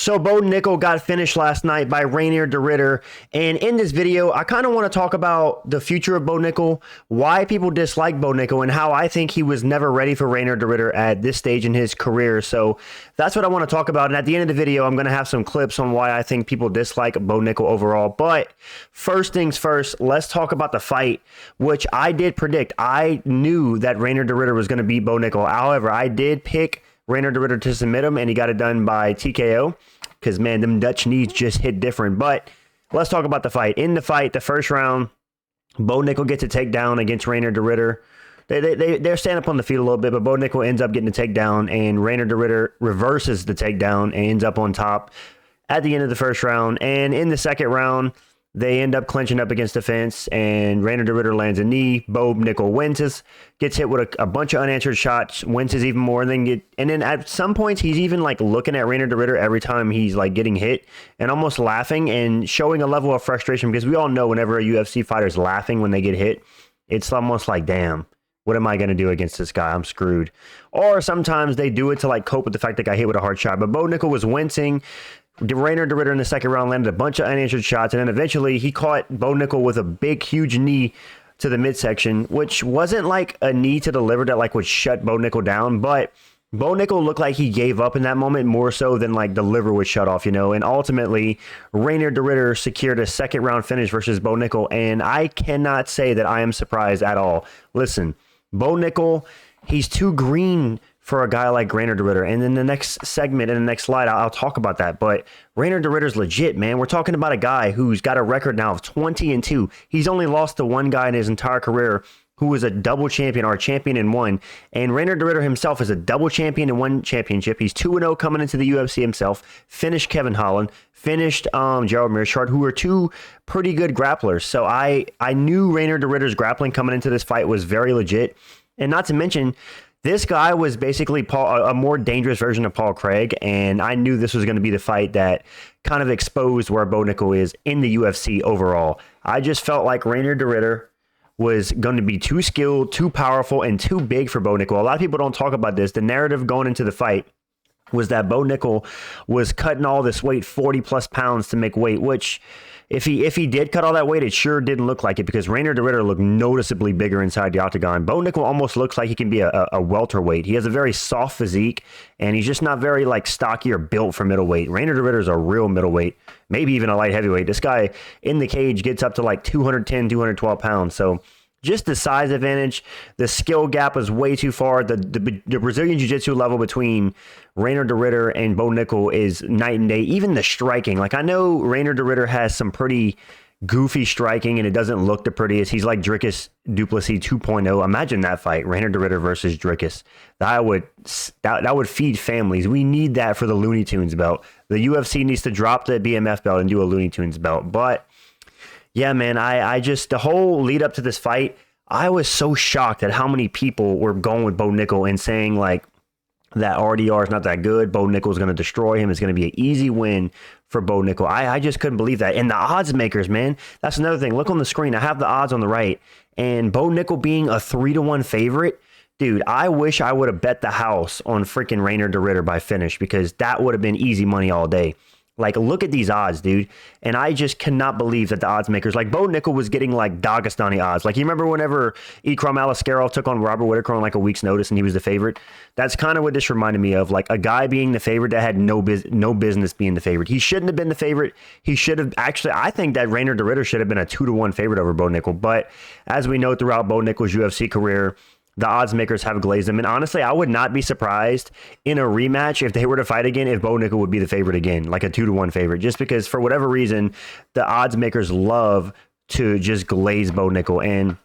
So Bo Nickal got finished last night by Reinier De Ridder. And in this video, I kind of want to talk about the future of Bo Nickal, why people dislike Bo Nickal, and how I think he was never ready for Reinier De Ridder at this stage in his career. So that's what I want to talk about. And at the end of the video, I'm going to have some clips on why I think people dislike Bo Nickal overall. But first things first, let's talk about the fight, which I did predict. I knew that Reinier De Ridder was going to beat Bo Nickal. However, I did pick Reinier De Ridder to submit him, and he got it done by TKO because, man, them Dutch knees just hit different. But let's talk about the fight. In the fight, the first round, Bo Nickal gets a takedown against Reinier De Ridder. They're standing up on the feet a little bit, but Bo Nickal ends up getting a takedown, and Reinier De Ridder reverses the takedown and ends up on top at the end of the first round. And in the second round, they end up clinching up against the fence, and Reinier De Ridder lands a knee. Bo Nickal wins, gets hit with a bunch of unanswered shots, winces even more, and then at some points he's even like looking at Reinier De Ridder every time he's like getting hit and almost laughing and showing a level of frustration, because we all know whenever a UFC fighter's laughing when they get hit, it's almost like, damn, what am I going to do against this guy? I'm screwed. Or sometimes they do it to like cope with the fact that got hit with a hard shot. But Bo Nickal was wincing. Reinier De Ridder in the second round landed a bunch of unanswered shots, and then eventually he caught Bo Nickal with a big, huge knee to the midsection, which wasn't like a knee to the liver that like would shut Bo Nickal down, but Bo Nickal looked like he gave up in that moment more so than like the liver would shut off, you know. And ultimately, Reinier De Ridder secured a second round finish versus Bo Nickal, and I cannot say that I am surprised at all. Listen, Bo Nickal, he's too green for a guy like Reinier De Ridder. And in the next segment, in the next slide, I'll talk about that. But Reinier De Ridder's legit, man. We're talking about a guy who's got a record now of 20-2. He's only lost to one guy in his entire career who was a double champion or a champion in one. And Reinier De Ridder himself is a double champion in one championship. He's 2-0 coming into the UFC himself. Finished Kevin Holland. Finished Gerald Meerschaert, who were two pretty good grapplers. So I knew Reinier De Ridder's grappling coming into this fight was very legit. And not to mention, this guy was basically a more dangerous version of Paul Craig, and I knew this was going to be the fight that kind of exposed where Bo Nickal is in the UFC overall. I just felt like Reinier De Ridder was going to be too skilled, too powerful, and too big for Bo Nickal. A lot of people don't talk about this. The narrative going into the fight was that Bo Nickal was cutting all this weight, 40-plus pounds to make weight, which if he did cut all that weight, it sure didn't look like it, because Reinier De Ridder looked noticeably bigger inside the octagon. Bo Nickal almost looks like he can be a welterweight. He has a very soft physique, and he's just not very like stocky or built for middleweight. Reinier De Ridder is a real middleweight, maybe even a light heavyweight. This guy in the cage gets up to like 210, 212 pounds. So just the size advantage, the skill gap was way too far. The Brazilian Jiu-Jitsu level between Reinier De Ridder and Bo Nickal is night and day. Even the striking. Like, I know Reinier De Ridder has some pretty goofy striking, and it doesn't look the prettiest. He's like Dricus Duplessis 2.0. Imagine that fight, Reinier De Ridder versus Dricus. That would feed families. We need that for the Looney Tunes belt. The UFC needs to drop the BMF belt and do a Looney Tunes belt. But yeah, man, I just, the whole lead up to this fight, I was so shocked at how many people were going with Bo Nickal and saying like that RDR is not that good. Bo Nickal is going to destroy him. It's going to be an easy win for Bo Nickal. I just couldn't believe that. And the odds makers, man, that's another thing. Look on the screen. I have the odds on the right. And Bo Nickal being a 3-1 favorite, dude, I wish I would have bet the house on freaking Reinier De Ridder by finish, because that would have been easy money all day. Like, look at these odds, dude. And I just cannot believe that the odds makers, like Bo Nickal was getting like Dagestani odds. Like, you remember whenever Ikram Aliskerov took on Robert Whittaker on like a week's notice and he was the favorite? That's kind of what this reminded me of. Like, a guy being the favorite that had no business being the favorite. He shouldn't have been the favorite. He should have actually, I think that Reinier De Ridder should have been a 2-1 favorite over Bo Nickal. But as we know throughout Bo Nickal's UFC career, the odds makers have glazed them. And honestly, I would not be surprised in a rematch if they were to fight again, if Bo Nickal would be the favorite again, like a 2-1 favorite, just because for whatever reason, the odds makers love to just glaze Bo Nickal. And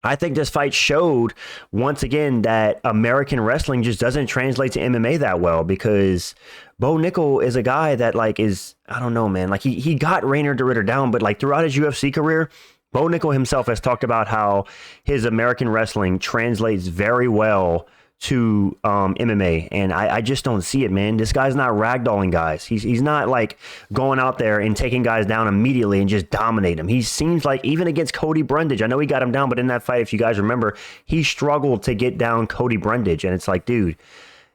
I think this fight showed once again that American wrestling just doesn't translate to MMA that well, because Bo Nickal is a guy that like is, I don't know, man, like he got Reinier De Ridder down, but like throughout his UFC career, Bo Nickal himself has talked about how his American wrestling translates very well to MMA, and I just don't see it, man. This guy's not ragdolling guys. He's not like going out there and taking guys down immediately and just dominate them. He seems like, even against Cody Brundage, I know he got him down, but in that fight, if you guys remember, he struggled to get down Cody Brundage, and it's like, dude,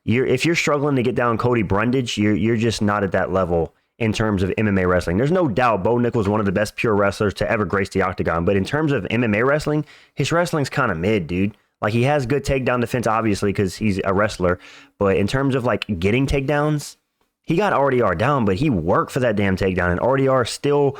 if you're struggling to get down Cody Brundage, you're just not at that level in terms of MMA wrestling. There's no doubt Bo Nickal is one of the best pure wrestlers to ever grace the octagon. But in terms of MMA wrestling, his wrestling's kind of mid, dude. Like, he has good takedown defense, obviously, because he's a wrestler. But in terms of, like, getting takedowns, he got RDR down, but he worked for that damn takedown. And RDR still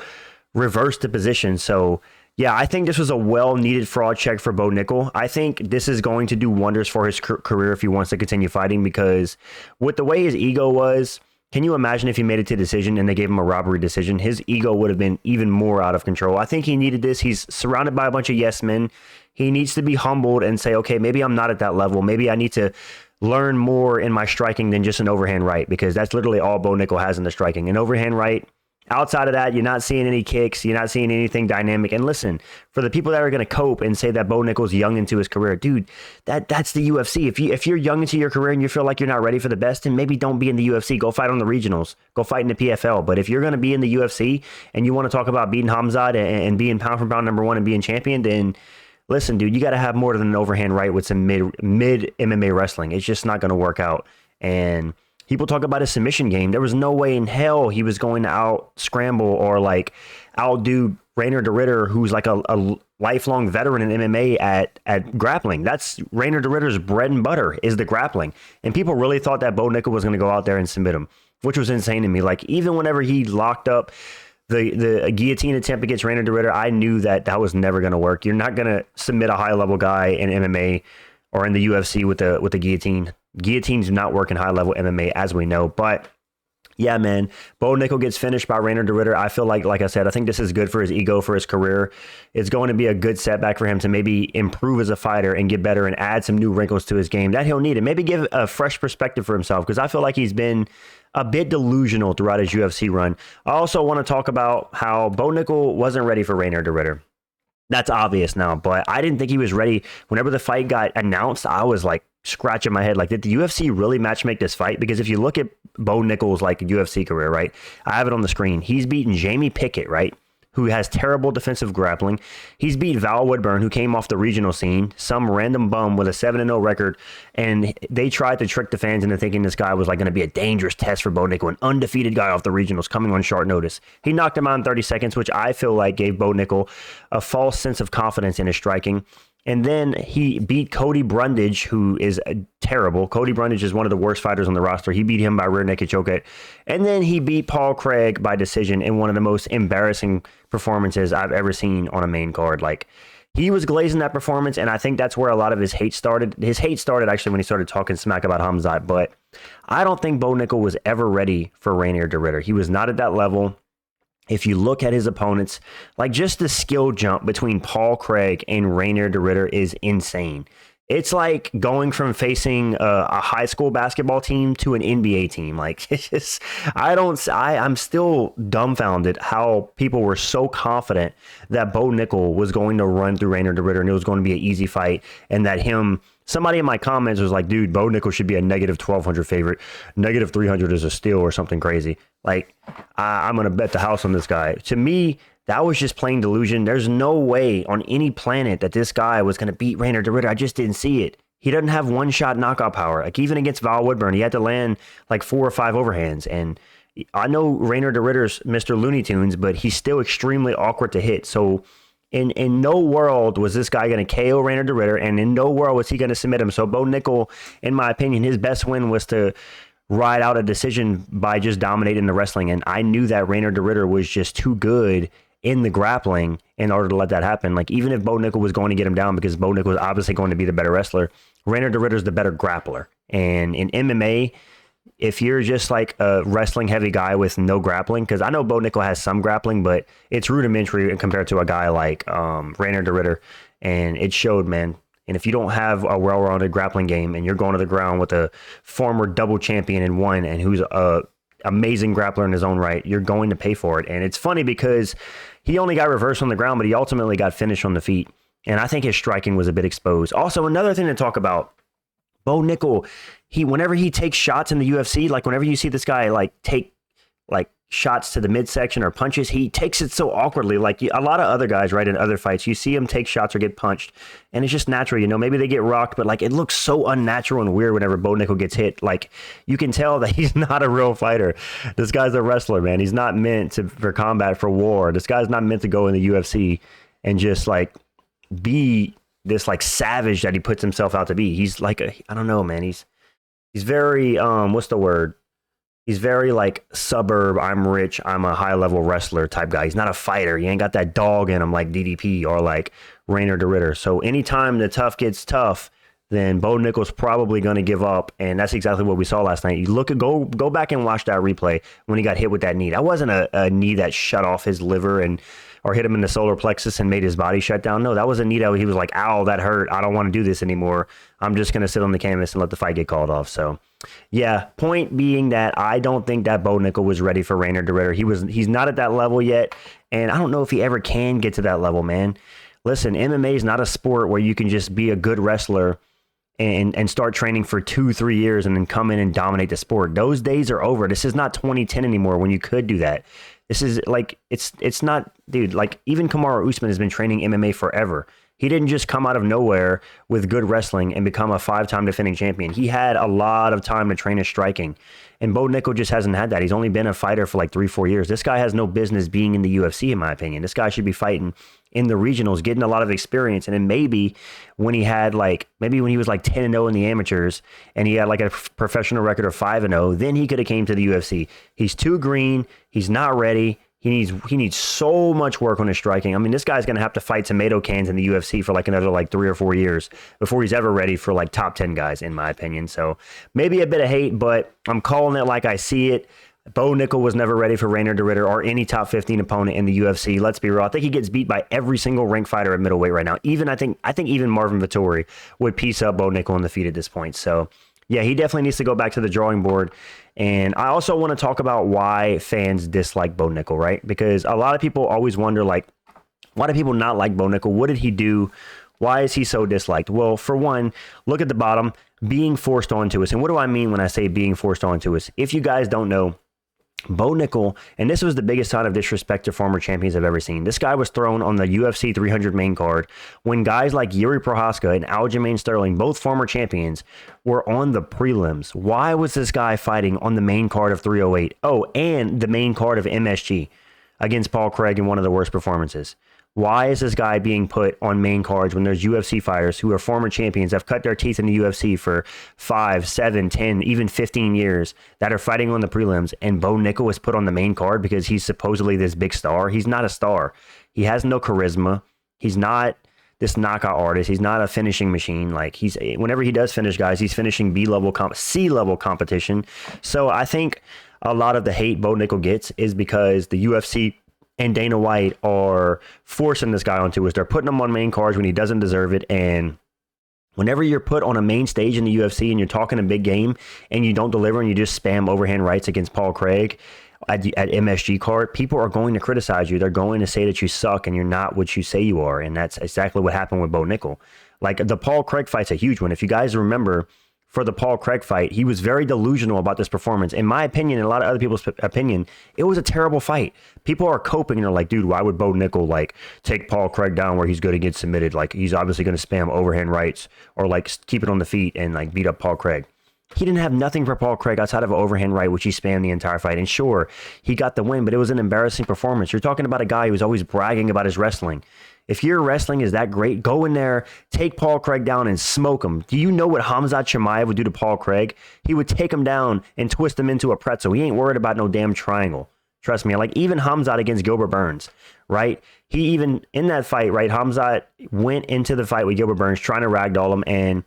reversed the position. So, yeah, I think this was a well-needed fraud check for Bo Nickal. I think this is going to do wonders for his career if he wants to continue fighting, because with the way his ego was, can you imagine if he made it to decision and they gave him a robbery decision? His ego would have been even more out of control. I think he needed this. He's surrounded by a bunch of yes men. He needs to be humbled and say, okay, maybe I'm not at that level. Maybe I need to learn more in my striking than just an overhand right, because that's literally all Bo Nickal has in the striking. An overhand right. Outside of that, you're not seeing any kicks. You're not seeing anything dynamic. And listen, for the people that are going to cope and say that Bo Nickal's young into his career, dude, that's the UFC. If you're young into your career and you feel like you're not ready for the best, then maybe don't be in the UFC. Go fight on the regionals. Go fight in the PFL. But if you're going to be in the UFC and you want to talk about beating Hamzat and being pound for pound #1 and being champion, then listen, dude, you got to have more than an overhand right with some mid MMA wrestling. It's just not going to work out. And people talk about his submission game. There was no way in hell he was going to out scramble or like outdo Reinier De Ridder, who's like a lifelong veteran in MMA at grappling. That's Reinier De Ridder's bread and butter, is the grappling. And people really thought that Bo Nickal was going to go out there and submit him, which was insane to me. Like, even whenever he locked up the guillotine attempt against Reinier De Ridder, I knew that was never going to work. You're not going to submit a high level guy in MMA or in the UFC with the guillotine. Guillotines do not work in high-level MMA, as we know. But, yeah, man, Bo Nickal gets finished by Reinier De Ridder. I feel like I said, I think this is good for his ego, for his career. It's going to be a good setback for him to maybe improve as a fighter and get better and add some new wrinkles to his game that he'll need, and maybe give a fresh perspective for himself, because I feel like he's been a bit delusional throughout his UFC run. I also want to talk about how Bo Nickal wasn't ready for Reinier De Ridder. That's obvious now, but I didn't think he was ready. Whenever the fight got announced, I was like scratching my head. Like, did the UFC really matchmake this fight? Because if you look at Bo Nickal's like UFC career, right? I have it on the screen. He's beaten Jamie Pickett, right? Who has terrible defensive grappling. He's beat Val Woodburn, who came off the regional scene, some random bum with a 7-0 record, and they tried to trick the fans into thinking this guy was like going to be a dangerous test for Bo Nickal, an undefeated guy off the regionals coming on short notice. He knocked him out in 30 seconds, which I feel like gave Bo Nickal a false sense of confidence in his striking. And then he beat Cody Brundage, who is terrible. Cody Brundage is one of the worst fighters on the roster. He beat him by rear naked choke. And then he beat Paul Craig by decision in one of the most embarrassing performances I've ever seen on a main card. Like, he was glazing that performance, and I think that's where a lot of his hate started. His hate started actually when he started talking smack about Hamzat, but I don't think Bo Nickal was ever ready for Reinier De Ridder. He was not at that level. If you look at his opponents, like, just the skill jump between Paul Craig and Reinier De Ridder is insane. It's like going from facing a high school basketball team to an NBA team. Like, it's just, I'm still dumbfounded how people were so confident that Bo Nickal was going to run through Reinier De Ridder and it was going to be an easy fight, and that somebody in my comments was like, dude, Bo Nickal should be a negative 1,200 favorite. Negative 300 is a steal or something crazy. Like, I'm going to bet the house on this guy. To me, that was just plain delusion. There's no way on any planet that this guy was going to beat Reinier De Ridder. I just didn't see it. He doesn't have one-shot knockout power. Like, even against Val Woodburn, he had to land like 4 or 5 overhands. And I know Reinier De Ridder's Mr. Looney Tunes, but he's still extremely awkward to hit. So in no world was this guy going to KO Reinier De Ridder, and in no world was he going to submit him. So Bo Nickal, in my opinion, his best win was to ride out a decision by just dominating the wrestling. And I knew that Reinier De Ridder was just too good in the grappling in order to let that happen. Like, even if Bo Nickal was going to get him down, because Bo Nickal was obviously going to be the better wrestler, Reinier De Ridder's the better grappler. And in MMA, if you're just like a wrestling heavy guy with no grappling, because I know Bo Nickal has some grappling, but it's rudimentary compared to a guy like Reinier De Ridder, and it showed, man. And if you don't have a well-rounded grappling game and you're going to the ground with a former double champion and one, and who's a amazing grappler in his own right, you're going to pay for it. And it's funny because he only got reversed on the ground, but he ultimately got finished on the feet. And I think his striking was a bit exposed. Also, another thing to talk about, Bo Nickal, whenever he takes shots in the UFC, like whenever you see this guy like take like shots to the midsection or punches, he takes it so awkwardly. Like a lot of other guys, right, in other fights, you see him take shots or get punched, and it's just natural. You know, maybe they get rocked, but like it looks so unnatural and weird whenever Bo Nickal gets hit. Like you can tell that he's not a real fighter. This guy's a wrestler, man. He's not meant for combat, for war. This guy's not meant to go in the UFC and just like be this like savage that he puts himself out to be. He's like I don't know, man. He's very what's the word? He's very like suburb, I'm rich, I'm a high level wrestler type guy. He's not a fighter. He ain't got that dog in him like DDP or like Reinier De Ridder. So anytime the tough gets tough, then Bo Nickal's probably going to give up. And that's exactly what we saw last night. You go back and watch that replay when he got hit with that knee. That wasn't a knee that shut off his liver or hit him in the solar plexus and made his body shut down. No, that was a knee that he was like, ow, that hurt. I don't want to do this anymore. I'm just going to sit on the canvas and let the fight get called off. So, yeah, point being that I don't think that Bo Nickal was ready for Reinier De Ridder. He's not at that level yet, and I don't know if he ever can get to that level, man. Listen, MMA is not a sport where you can just be a good wrestler and start training for 2-3 years and then come in and dominate the sport. Those days are over. This is not 2010 anymore when you could do that. This is like, it's not, dude, like even Kamaru Usman has been training MMA forever. He didn't just come out of nowhere with good wrestling and become a 5-time defending champion. He had a lot of time to train his striking. And Bo Nickal just hasn't had that. He's only been a fighter for like 3-4 years. This guy has no business being in the UFC, in my opinion. This guy should be fighting in the regionals, getting a lot of experience. And then maybe when he was like 10-0 in the amateurs and he had like a professional record of 5-0, then he could have came to the UFC. He's too green. He's not ready. He needs so much work on his striking. I mean, this guy's going to have to fight tomato cans in the UFC for like another like 3 or 4 years before he's ever ready for like top 10 guys, in my opinion. So maybe a bit of hate, but I'm calling it like I see it. Bo Nickal was never ready for Reinier De Ridder or any top 15 opponent in the UFC. Let's be real. I think he gets beat by every single ranked fighter at middleweight right now. I think even Marvin Vettori would piece up Bo Nickal in the feet at this point. So yeah, he definitely needs to go back to the drawing board. And I also want to talk about why fans dislike Bo Nickal, right? Because a lot of people always wonder, like, why do people not like Bo Nickal? What did he do? Why is he so disliked? Well, for one, look at the bottom, being forced onto us. And what do I mean when I say being forced onto us? If you guys don't know, Bo Nickal, and this was the biggest sign of disrespect to former champions I've ever seen. This guy was thrown on the UFC 300 main card when guys like Yuri Prohaska and Aljamain Sterling, both former champions, were on the prelims. Why was this guy fighting on the main card of 308? Oh, and the main card of MSG against Paul Craig in one of the worst performances. Why is this guy being put on main cards when there's UFC fighters who are former champions, have cut their teeth in the UFC for 5, 7, 10, even 15 years that are fighting on the prelims, and Bo Nickal was put on the main card because he's supposedly this big star? He's not a star. He has no charisma. He's not this knockout artist. He's not a finishing machine. Like whenever he does finish guys, he's finishing C-level competition. So I think a lot of the hate Bo Nickal gets is because the UFC and Dana White are forcing this guy onto us. They're putting him on main cards when he doesn't deserve it. And whenever you're put on a main stage in the UFC and you're talking a big game and you don't deliver and you just spam overhand rights against Paul Craig at MSG card, people are going to criticize you. They're going to say that you suck and you're not what you say you are. And that's exactly what happened with Bo Nickal. Like the Paul Craig fight's a huge one. If you guys remember, for the Paul Craig fight, he was very delusional about this performance. In my opinion, and a lot of other people's opinion, it was a terrible fight. People are coping and they're like, dude, why would Bo Nickal like take Paul Craig down where he's going to get submitted? Like he's obviously going to spam overhand rights or like keep it on the feet and like beat up Paul Craig. He didn't have nothing for Paul Craig outside of an overhand right, which he spammed the entire fight. And sure, he got the win, but it was an embarrassing performance. You're talking about a guy who was always bragging about his wrestling. If your wrestling is that great, go in there, take Paul Craig down and smoke him. Do you know what Khamzat Chimaev would do to Paul Craig? He would take him down and twist him into a pretzel. He ain't worried about no damn triangle. Trust me. Like even Khamzat against Gilbert Burns, right? He even, in that fight, right, Khamzat went into the fight with Gilbert Burns trying to ragdoll him, and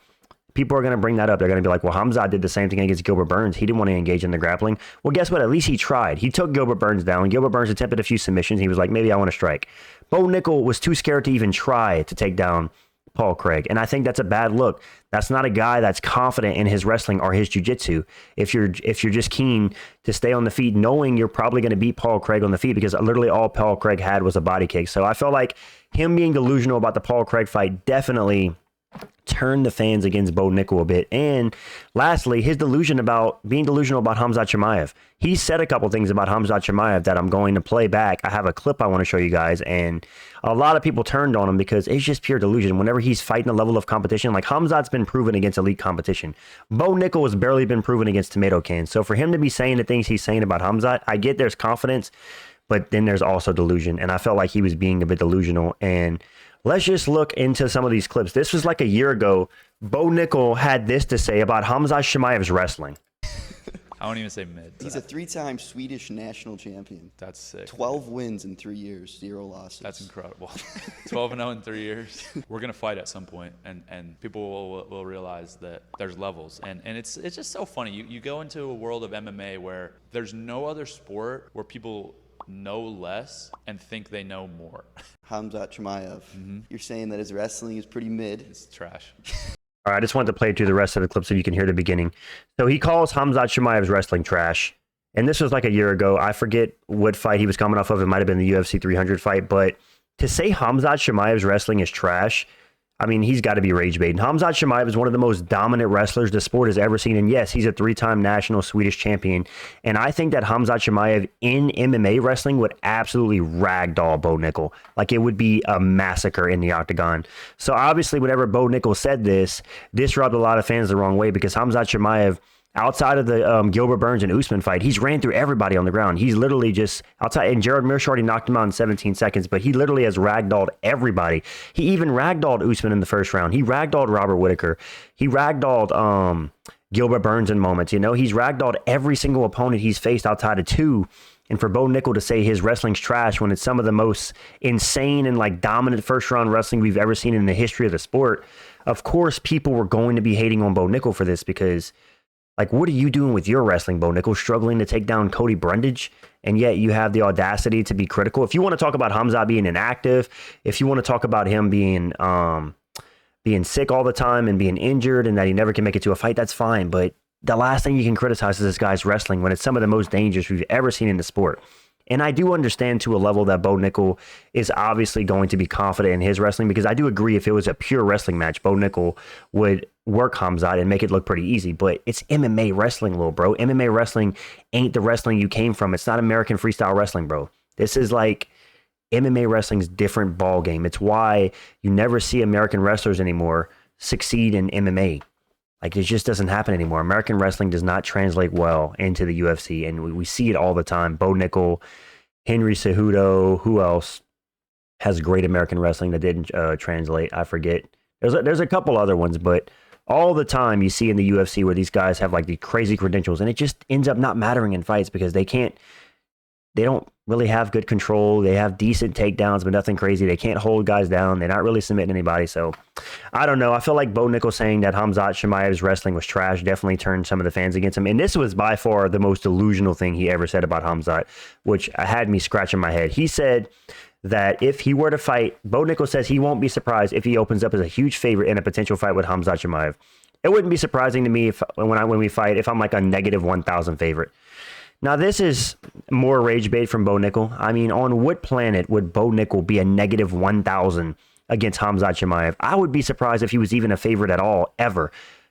people are going to bring that up. They're going to be like, well, Khamzat did the same thing against Gilbert Burns. He didn't want to engage in the grappling. Well, guess what? At least he tried. He took Gilbert Burns down. Gilbert Burns attempted a few submissions. He was like, maybe I want to strike. Bo Nickal was too scared to even try to take down Paul Craig. And I think that's a bad look. That's not a guy that's confident in his wrestling or his jiu-jitsu. If you're just keen to stay on the feet, knowing you're probably going to beat Paul Craig on the feet, because literally all Paul Craig had was a body kick. So I felt like him being delusional about the Paul Craig fight definitely turn the fans against Bo Nickal a bit. And lastly, his delusion about being delusional about Khamzat Chimaev. He said a couple things about Khamzat Chimaev that I'm going to play back. I have a clip I want to show you guys, and a lot of people turned on him because it's just pure delusion. Whenever he's fighting a level of competition, like Khamzat's been proven against elite competition. Bo Nickal has barely been proven against tomato cans. So for him to be saying the things he's saying about Khamzat, I get there's confidence, but then there's also delusion. And I felt like he was being a bit delusional. And let's just look into some of these clips. This was like a year ago. Bo Nickal had this to say about Khamzat Chimaev's wrestling. I won't even say mid. He's a 3-time Swedish national champion. That's sick. 12 wins in 3 years, 0 losses. That's incredible. 12-0 in 3 years. We're gonna fight at some point, and people will realize that there's levels, and it's just so funny. You go into a world of MMA where there's no other sport where people know less and think they know more. Khamzat Chimaev, you're saying that his wrestling is pretty mid. It's trash. All right, I just wanted to play through the rest of the clip so you can hear the beginning. So he calls Khamzat Chimaev's wrestling trash. And this was like a year ago. I forget what fight he was coming off of. It might have been the UFC 300 fight. But to say Khamzat Chimaev's wrestling is trash, I mean, he's got to be rage baiting. Khamzat Chimaev is one of the most dominant wrestlers the sport has ever seen. And yes, he's a 3-time national Swedish champion. And I think that Khamzat Chimaev in MMA wrestling would absolutely ragdoll Bo Nickal. Like, it would be a massacre in the octagon. So obviously, whenever Bo Nickal said this rubbed a lot of fans the wrong way, because Khamzat Chimaev, outside of the Gilbert Burns and Usman fight, he's ran through everybody on the ground. He's literally just outside, and Jared Mearshart, he knocked him out in 17 seconds, but he literally has ragdolled everybody. He even ragdolled Usman in the first round. He ragdolled Robert Whittaker. He ragdolled Gilbert Burns in moments. You know, he's ragdolled every single opponent he's faced outside of 2. And for Bo Nickal to say his wrestling's trash when it's some of the most insane and like dominant first round wrestling we've ever seen in the history of the sport, of course people were going to be hating on Bo Nickal for this, because like, what are you doing with your wrestling, Bo Nickal, struggling to take down Cody Brundage, and yet you have the audacity to be critical? If you want to talk about Khamzat being inactive, if you want to talk about him being sick all the time and being injured and that he never can make it to a fight, that's fine. But the last thing you can criticize is this guy's wrestling when it's some of the most dangerous we've ever seen in the sport. And I do understand to a level that Bo Nickal is obviously going to be confident in his wrestling, because I do agree if it was a pure wrestling match, Bo Nickal would work Khamzat and make it look pretty easy. But it's MMA wrestling, little bro. MMA wrestling ain't the wrestling you came from. It's not American freestyle wrestling, bro. This is like MMA wrestling's different ball game. It's why you never see American wrestlers anymore succeed in MMA. Like, it just doesn't happen anymore. American wrestling does not translate well into the UFC, and we see it all the time. Bo Nickal, Henry Cejudo, who else has great American wrestling that didn't translate? I forget. There's a couple other ones, but all the time you see in the UFC where these guys have like the crazy credentials, and it just ends up not mattering in fights because they don't really have good control. They have decent takedowns, but nothing crazy. They can't hold guys down. They're not really submitting anybody. So I don't know. I feel like Bo Nickal saying that Khamzat Chimaev's wrestling was trash definitely turned some of the fans against him. And this was by far the most delusional thing he ever said about Khamzat, which had me scratching my head. He said that if he were to fight, Bo Nickal says he won't be surprised if he opens up as a huge favorite in a potential fight with Khamzat Chimaev. It wouldn't be surprising to me if when we fight, if I'm like a negative 1,000 favorite. Now, this is more rage bait from Bo Nickal. I mean, on what planet would Bo Nickal be a negative 1,000 against Khamzat Chimaev? I would be surprised if he was even a favorite at all, ever.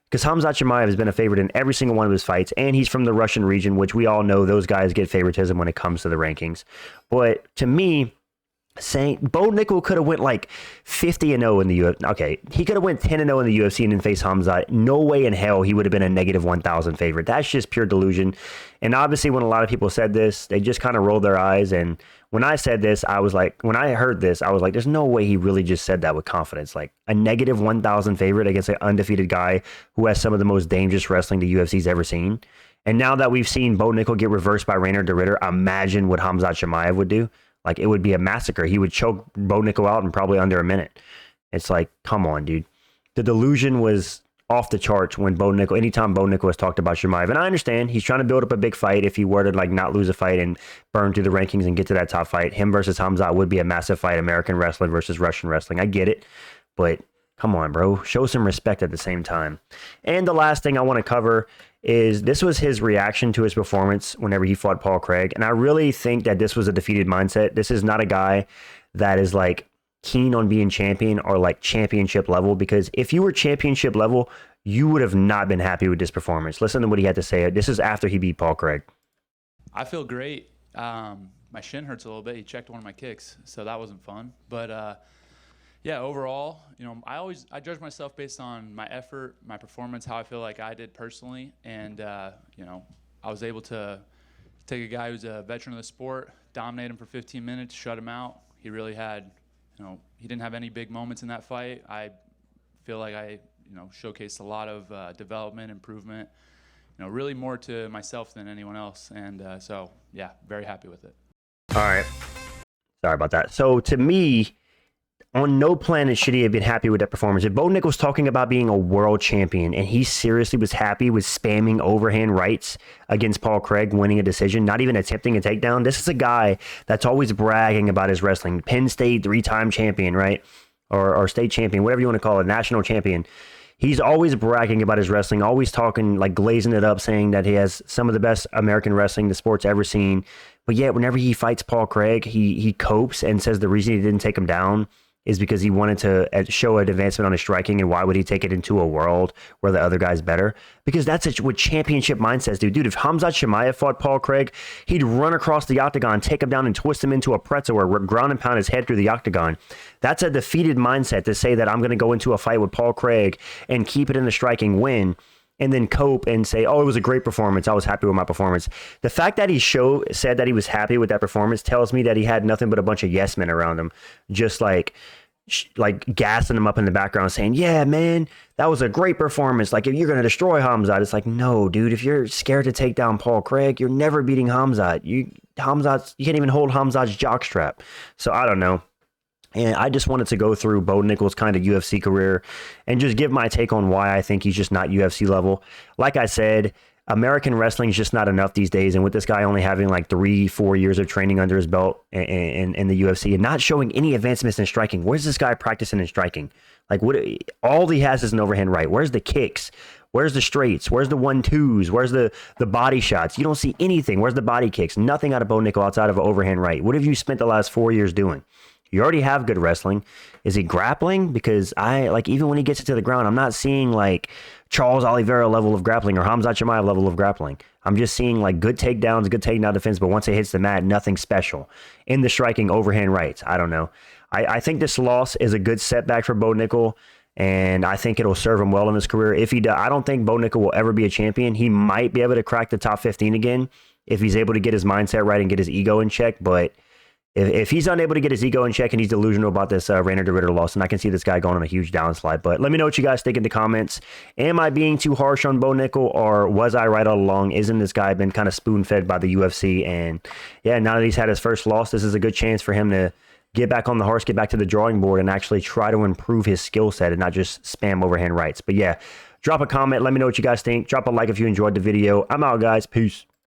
Because Khamzat Chimaev has been a favorite in every single one of his fights, and he's from the Russian region, which we all know those guys get favoritism when it comes to the rankings. But to me, saying Bo Nickal could have went like 50-0 in the UFC. Okay, he could have went 10-0 in the UFC and then faced Khamzat. No way in hell he would have been a negative 1,000 favorite. That's just pure delusion. And obviously, when a lot of people said this, they just kind of rolled their eyes. And when I said this, I was like, when I heard this, I was like, there's no way he really just said that with confidence. Like a negative 1,000 favorite against an undefeated guy who has some of the most dangerous wrestling the UFC's ever seen. And now that we've seen Bo Nickal get reversed by Reinier De Ridder, imagine what Khamzat Chimaev would do. Like, it would be a massacre. He would choke Bo Nickal out in probably under a minute. It's like, come on, dude. The delusion was off the charts when Bo Nickal, anytime Bo Nickal has talked about Chimaev. And I understand he's trying to build up a big fight. If he were to like not lose a fight and burn through the rankings and get to that top fight, him versus Khamzat would be a massive fight. American wrestling versus Russian wrestling. I get it. But come on, bro. Show some respect at the same time. And the last thing I want to cover is this was his reaction to his performance whenever he fought Paul Craig. And I really think that this was a defeated mindset. This is not a guy that is like keen on being champion are like championship level, because if you were championship level, you would have not been happy with this performance. Listen to what he had to say. This is after he beat Paul Craig. I feel great. My shin hurts a little bit. He checked one of my kicks, so that wasn't fun. But yeah, overall, you know, I judge myself based on my effort, my performance, how I feel like I did personally, and you know, I was able to take a guy who's a veteran of the sport, dominate him for 15 minutes, shut him out. He really had, you know, he didn't have any big moments in that fight. I feel like I, you know, showcased a lot of development, improvement, you know, really more to myself than anyone else. And so, yeah, very happy with it. All right. Sorry about that. So to me, on no planet should he have been happy with that performance. If Bo Nickal's talking about being a world champion and he seriously was happy with spamming overhand rights against Paul Craig, winning a decision, not even attempting a takedown, this is a guy that's always bragging about his wrestling. Penn State 3-time champion, right? Or state champion, whatever you want to call it, national champion. He's always bragging about his wrestling, always talking, like glazing it up, saying that he has some of the best American wrestling the sport's ever seen. But yet, whenever he fights Paul Craig, he copes and says the reason he didn't take him down is because he wanted to show an advancement on his striking, and why would he take it into a world where the other guy's better? Because that's what championship mindsets do. Dude, if Khamzat Chimaev fought Paul Craig, he'd run across the octagon, take him down, and twist him into a pretzel or ground and pound his head through the octagon. That's a defeated mindset to say that I'm going to go into a fight with Paul Craig and keep it in the striking win, and then cope and say, oh, it was a great performance. I was happy with my performance. The fact that he said that he was happy with that performance tells me that he had nothing but a bunch of yes men around him, just like gassing him up in the background saying, yeah, man, that was a great performance. Like, if you're going to destroy Khamzat, it's like, no, dude, if you're scared to take down Paul Craig, you're never beating Khamzat. You can't even hold Khamzat's jockstrap. So I don't know. And I just wanted to go through Bo Nickal's kind of UFC career and just give my take on why I think he's just not UFC level. Like I said, American wrestling is just not enough these days. And with this guy only having like 3-4 years of training under his belt in the UFC and not showing any advancements in striking, where's this guy practicing in striking? Like, what? All he has is an overhand right. Where's the kicks? Where's the straights? Where's the 1-2s? Where's the body shots? You don't see anything. Where's the body kicks? Nothing out of Bo Nickal outside of an overhand right. What have you spent the last 4 years doing? You already have good wrestling. Is he grappling? Because even when he gets it to the ground, I'm not seeing like Charles Oliveira level of grappling or Khamzat Chimaev level of grappling. I'm just seeing like good takedowns, good takedown defense, but once it hits the mat, nothing special. In the striking, overhand rights, I don't know. I think this loss is a good setback for Bo Nickal, and I think it'll serve him well in his career. If he does, I don't think Bo Nickal will ever be a champion. He might be able to crack the top 15 again if he's able to get his mindset right and get his ego in check, but if he's unable to get his ego in check and he's delusional about this Reinier De Ridder loss, and I can see this guy going on a huge downslide. But let me know what you guys think in the comments. Am I being too harsh on Bo Nickal, or was I right all along? Isn't this guy been kind of spoon-fed by the UFC? And yeah, now that he's had his first loss, this is a good chance for him to get back on the horse, get back to the drawing board, and actually try to improve his skill set and not just spam overhand rights. But yeah, drop a comment. Let me know what you guys think. Drop a like if you enjoyed the video. I'm out, guys. Peace.